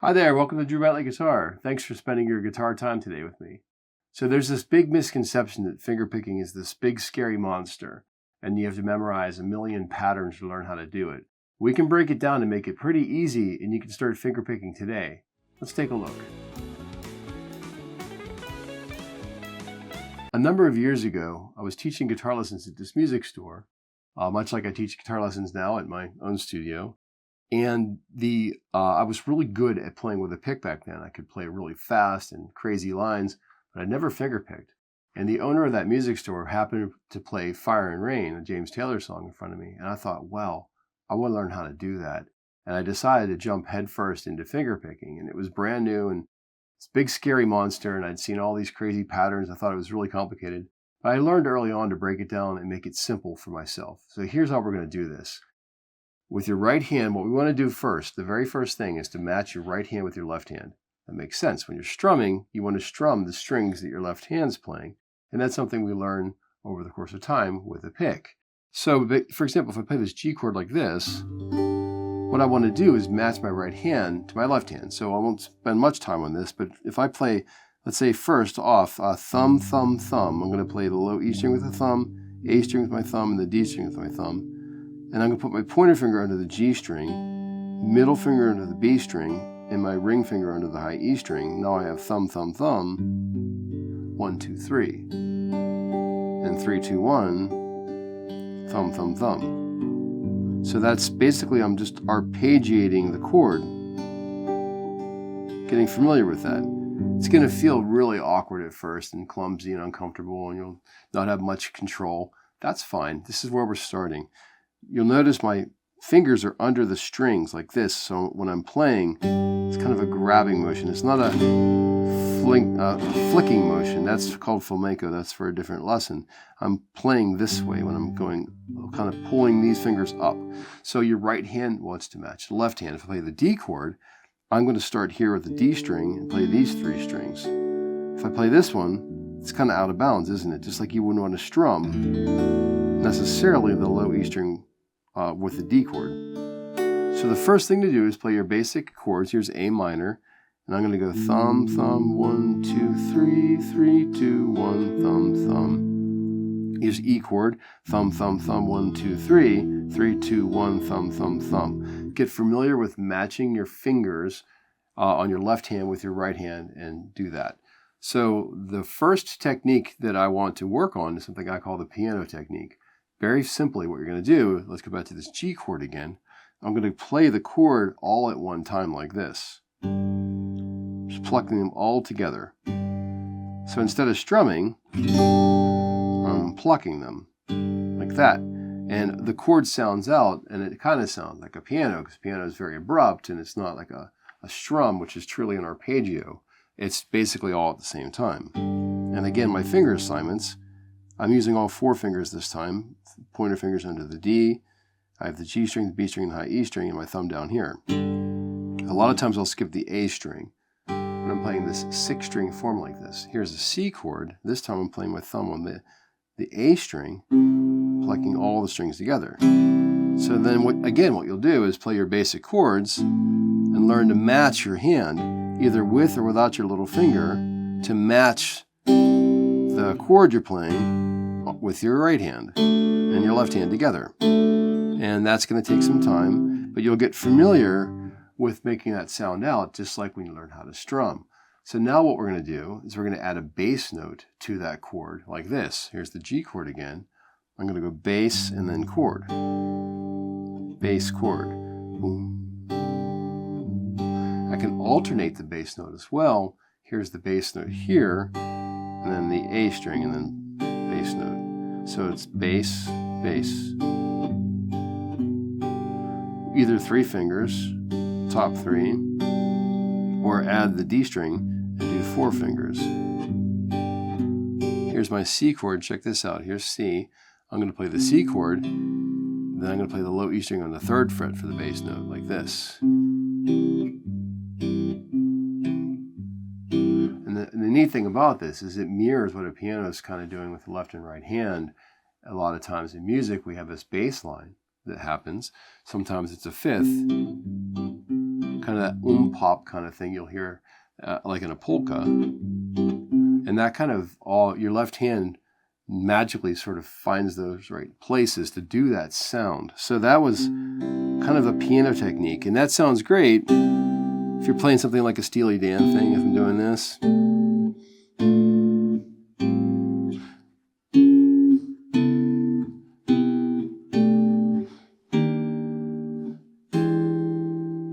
Hi there, welcome to Drew Bentley Guitar. Thanks for spending your guitar time today with me. So there's this big misconception that fingerpicking is this big scary monster and you have to memorize a million patterns to learn how to do it. We can break it down and make it pretty easy and you can start fingerpicking today. Let's take a look. A number of years ago, I was teaching guitar lessons at this music store, much like I teach guitar lessons now at my own studio. And I was really good at playing with a pick back then. I could play really fast and crazy lines, but I never fingerpicked. And the owner of that music store happened to play Fire and Rain, a James Taylor song, in front of me. And I thought, wow, I want to learn how to do that. And I decided to jump headfirst into fingerpicking. And it was brand new and this big scary monster. And I'd seen all these crazy patterns. I thought it was really complicated. But I learned early on to break it down and make it simple for myself. So here's how we're going to do this. With your right hand, what we want to do first, the very first thing is to match your right hand with your left hand. That makes sense. When you're strumming, you want to strum the strings that your left hand's playing. And that's something we learn over the course of time with a pick. So, for example, if I play this G chord like this, what I want to do is match my right hand to my left hand. So I won't spend much time on this, but if I play, let's say first off, thumb, thumb, thumb, I'm going to play the low E string with the thumb, A string with my thumb, and the D string with my thumb. And I'm going to put my pointer finger under the G string, middle finger under the B string, and my ring finger under the high E string. Now I have thumb, thumb, thumb, 1, 2, 3. And 3, 2, 1, thumb, thumb, thumb. So that's basically, I'm just arpeggiating the chord, getting familiar with that. It's going to feel really awkward at first and clumsy and uncomfortable, and you'll not have much control. That's fine. This is where we're starting. You'll notice my fingers are under the strings like this, so when I'm playing, it's kind of a grabbing motion. It's not a flicking motion. That's called flamenco. That's for a different lesson. I'm playing this way when I'm going, kind of pulling these fingers up. So your right hand wants to match the left hand. If I play the D chord, I'm going to start here with the D string and play these 3 strings. If I play this one, it's kind of out of bounds, isn't it? Just like you wouldn't want to strum necessarily the low E string with the D chord. So the first thing to do is play your basic chords. Here's A minor, and I'm going to go thumb, thumb, 1, 2, 3, 3, 2, 1, thumb, thumb. Here's E chord, thumb, thumb, thumb, 1, 2, 3, 3, 2, 1, thumb, thumb, thumb. Get familiar with matching your fingers on your left hand with your right hand and do that. So the first technique that I want to work on is something I call the piano technique. Very simply, what you're going to do, let's go back to this G chord again. I'm going to play the chord all at one time like this. Just plucking them all together. So instead of strumming, I'm plucking them like that. And the chord sounds out, and it kind of sounds like a piano, because piano is very abrupt, and it's not like a strum, which is truly an arpeggio. It's basically all at the same time. And again, my finger assignments, I'm using all 4 fingers this time. Pointer fingers under the D. I have the G string, the B string, and the high E string, and my thumb down here. A lot of times I'll skip the A string when I'm playing this 6-string form like this. Here's a C chord. This time I'm playing my thumb on the A string, plucking all the strings together. So then, what you'll do is play your basic chords and learn to match your hand, either with or without your little finger, to match the chord you're playing with your right hand and your left hand together. And that's going to take some time, but you'll get familiar with making that sound out, just like when you learn how to strum. So now what we're going to do is we're going to add a bass note to that chord like this. Here's the G chord again. I'm going to go bass and then chord. Bass chord. Boom. I can alternate the bass note as well. Here's the bass note here, and then the A string, and then bass note. So it's bass, bass. Either 3 fingers, top 3, or add the D string and do 4 fingers. Here's my C chord. Check this out. Here's C. I'm going to play the C chord, then I'm going to play the low E string on the 3rd fret for the bass note, like this. And the neat thing about this is it mirrors what a piano is kind of doing with the left and right hand. A lot of times in music, we have this bass line that happens. Sometimes it's a 5th, kind kind of that pop kind of thing you'll hear like in a polka. And that kind of your left hand magically sort of finds those right places to do that sound. So that was kind of a piano technique, and that sounds great if you're playing something like a Steely Dan thing, if I'm doing this.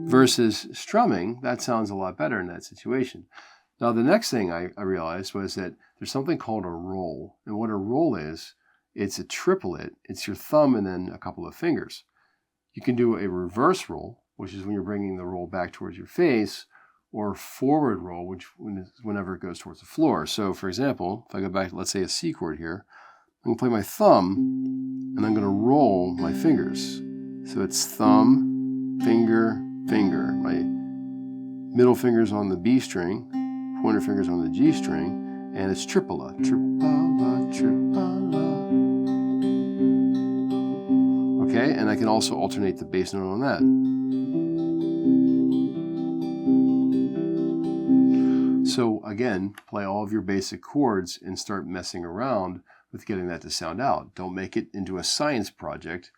Versus strumming, that sounds a lot better in that situation. Now, the next thing I realized was that there's something called a roll. And what a roll is, it's a triplet. It's your thumb and then a couple of fingers. You can do a reverse roll, which is when you're bringing the roll back towards your face, or a forward roll, which whenever it goes towards the floor. So, for example, if I go back to, let's say, a C chord here, I'm going to play my thumb, and I'm going to roll my fingers. So it's thumb, finger, finger. My middle finger's on the B string, pointer finger's on the G string, and it's tripala, tripala, tripala. Okay, and I can also alternate the bass note on that. So again, play all of your basic chords and start messing around with getting that to sound out. Don't make it into a science project.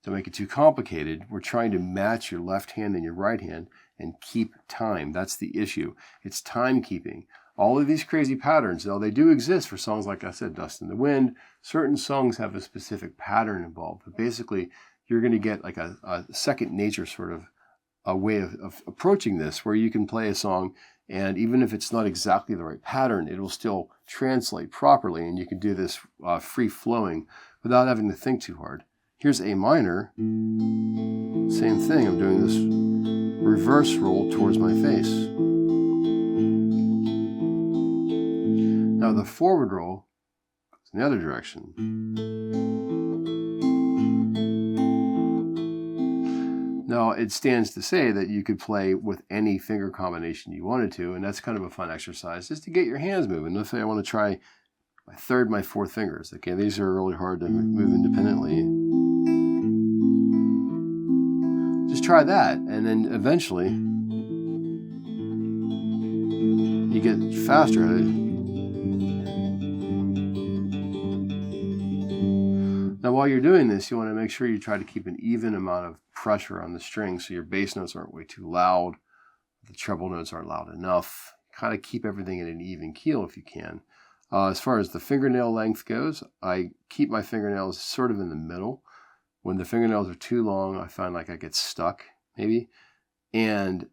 Don't make it too complicated. We're trying to match your left hand and your right hand and keep time. That's the issue. It's timekeeping. All of these crazy patterns, though, they do exist for songs like I said, Dust in the Wind. Certain songs have a specific pattern involved. But basically, you're going to get like a second nature sort of a way of approaching this, where you can play a song, and even if it's not exactly the right pattern, it will still translate properly, and you can do this free-flowing without having to think too hard. Here's A minor, same thing, I'm doing this reverse roll towards my face. Now the forward roll goes in the other direction. Now it stands to say that you could play with any finger combination you wanted to, and that's kind of a fun exercise just to get your hands moving. Let's say I want to try my third, my fourth fingers. Okay, these are really hard to move independently. Just try that, and then eventually you get faster at it. Now while you're doing this, you want to make sure you try to keep an even amount of pressure on the strings so your bass notes aren't way too loud, the treble notes aren't loud enough. Kind of keep everything in an even keel if you can. As far as the fingernail length goes, I keep my fingernails sort of in the middle. When the fingernails are too long, I find like I get stuck, maybe. And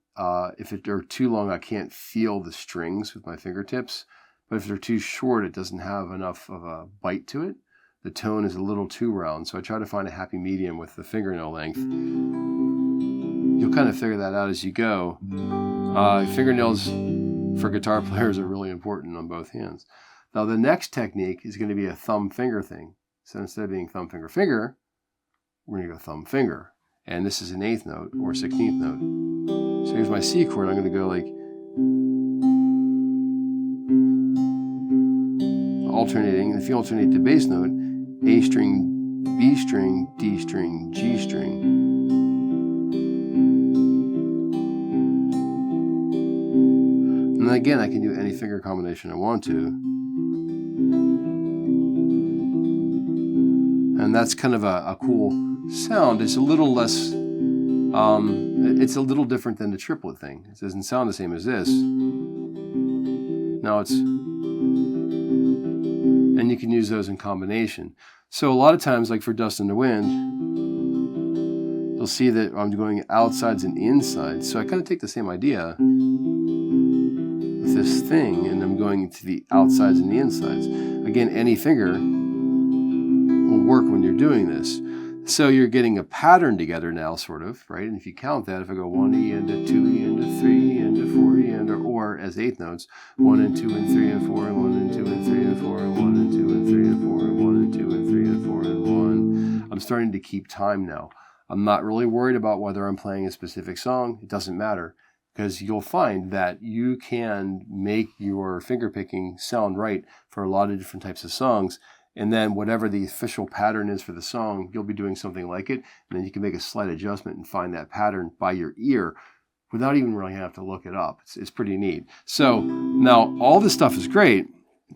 if they're too long, I can't feel the strings with my fingertips. But if they're too short, it doesn't have enough of a bite to it. The tone is a little too round, so I try to find a happy medium with the fingernail length. You'll kind of figure that out as you go. Fingernails for guitar players are really important on both hands. Now the next technique is going to be a thumb finger thing. So instead of being thumb finger finger, we're going to go thumb finger. And this is an 8th note or 16th note. So here's my C chord. I'm going to go like alternating. If you alternate the bass note, A string, B string, D string, G string. And again, I can do any finger combination I want to. And that's kind of a cool sound. It's a little less, it's a little different than the triplet thing. It doesn't sound the same as this. Now and you can use those in combination. So a lot of times, like for Dust in the Wind, you'll see that I'm going outsides and insides. So I kind of take the same idea with this thing, and I'm going to the outsides and the insides. Again, any finger will work when you're doing this. So you're getting a pattern together now, sort of, right? And if you count that, if I go 1E into 2E into 3E into 4E into, or as 8th notes, 1 and 2 and 3 and 4 and 1 and 2 and 3 and 4 and 1 and 2 and 3 and 4 and 1 and 2 and 3 and 4 and 1. I'm starting to keep time now. I'm not really worried about whether I'm playing a specific song. It doesn't matter, because you'll find that you can make your fingerpicking sound right for a lot of different types of songs. And then whatever the official pattern is for the song, you'll be doing something like it. And then you can make a slight adjustment and find that pattern by your ear. without even really having to look it up. It's pretty neat. So now all this stuff is great,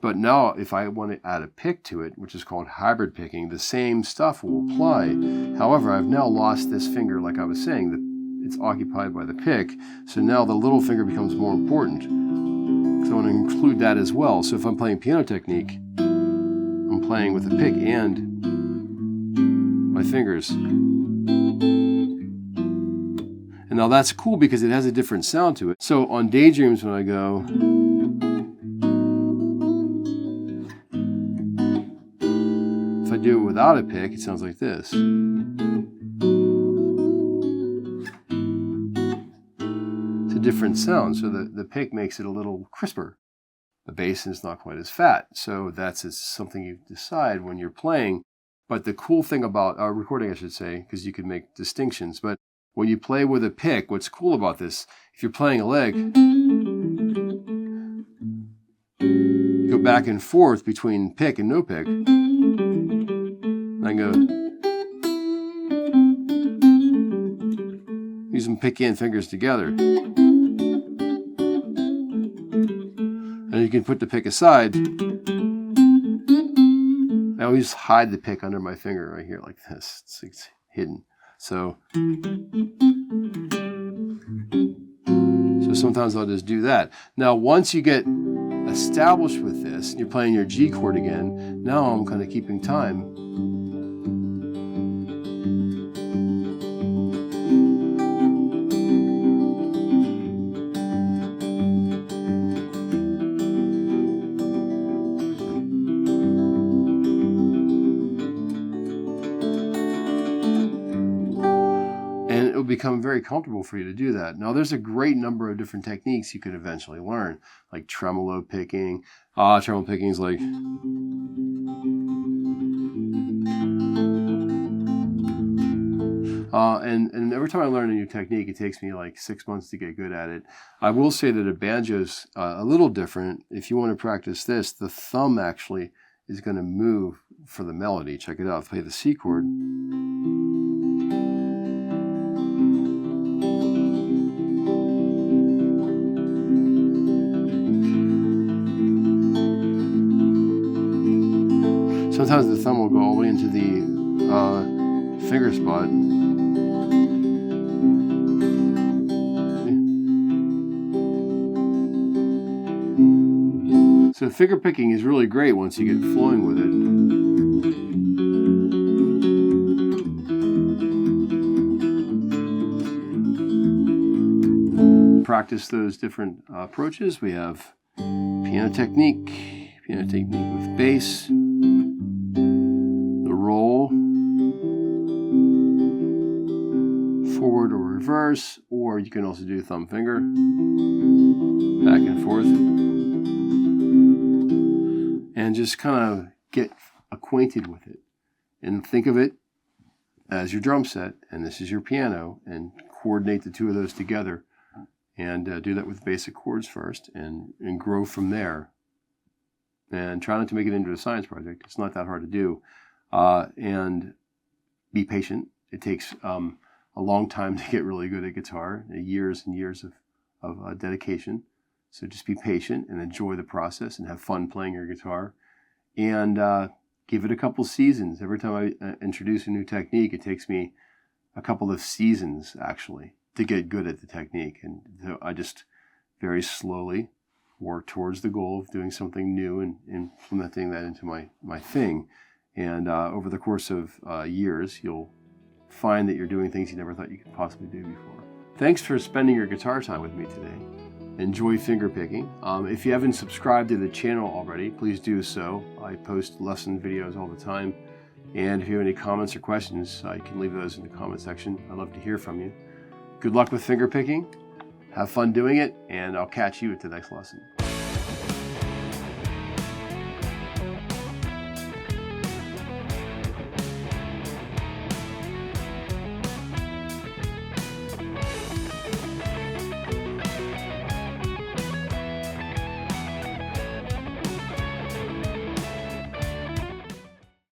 but now if I want to add a pick to it, which is called hybrid picking, the same stuff will apply. However, I've now lost this finger, like I was saying, that it's occupied by the pick. So now the little finger becomes more important. So I want to include that as well. So if I'm playing piano technique, I'm playing with the pick and my fingers. And now that's cool because it has a different sound to it. So on Daydreams, when I go, if I do it without a pick, it sounds like this. It's a different sound, so the pick makes it a little crisper. The bass is not quite as fat, so that's something you decide when you're playing. But the cool thing about recording, I should say, because you can make distinctions, but when you play with a pick, what's cool about this, if you're playing a leg, you go back and forth between pick and no pick. I go, use them pick and fingers together. And you can put the pick aside. I always hide the pick under my finger right here like this. It's hidden. So sometimes I'll just do that. Now, once you get established with this, and you're playing your G chord again, now I'm kind of keeping time. Become very comfortable for you to do that. Now there's a great number of different techniques you could eventually learn, like tremolo picking. Tremolo picking is like, and every time I learn a new technique, it takes me like 6 months to get good at it. I will say that a banjo's a little different. If you want to practice this, the thumb actually is going to move for the melody. Check it out. Play the C chord. Sometimes the thumb will go all the way into the finger spot. So finger picking is really great once you get flowing with it. Practice those different approaches. We have piano technique with bass, forward or reverse, or you can also do thumb finger, back and forth, and just kind of get acquainted with it and think of it as your drum set and this is your piano, and coordinate the two of those together and do that with basic chords first and grow from there, and try not to make it into a science project. It's not that hard to do, and be patient. It takes a long time to get really good at guitar, years and years of dedication. So just be patient and enjoy the process and have fun playing your guitar, and give it a couple seasons. Every time I introduce a new technique, it takes me a couple of seasons actually to get good at the technique. And so I just very slowly work towards the goal of doing something new and implementing that into my thing. And over the course of years, you'll find that you're doing things you never thought you could possibly do before. Thanks for spending your guitar time with me today. Enjoy fingerpicking. If you haven't subscribed to the channel already, please do so. I post lesson videos all the time. And if you have any comments or questions, you can leave those in the comment section. I'd love to hear from you. Good luck with fingerpicking. Have fun doing it, and I'll catch you at the next lesson.